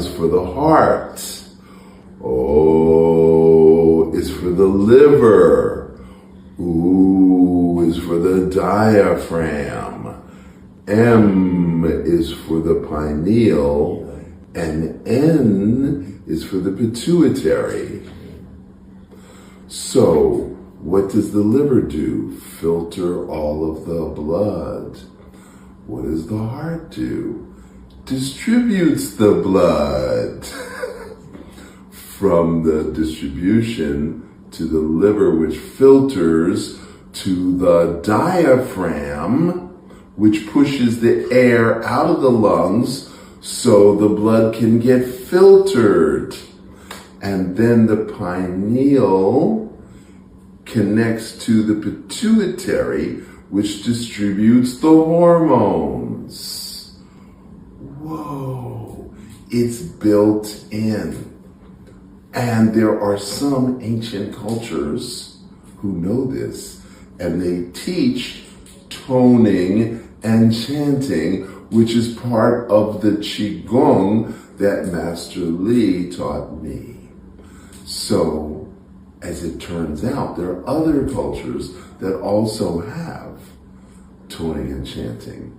is for the heart. O is for the liver. U is for the diaphragm. M is for the pineal. And N is for the pituitary. So, what does the liver do? Filter all of the blood. What does the heart do? Distributes the blood. From the distribution to the liver, which filters, to the diaphragm, which pushes the air out of the lungs so the blood can get filtered. And then the pineal connects to the pituitary, which distributes the hormones. Whoa, it's built in. And there are some ancient cultures who know this, and they teach toning and chanting, which is part of the Qigong that Master Li taught me. So, as it turns out, there are other cultures that also have toning and chanting.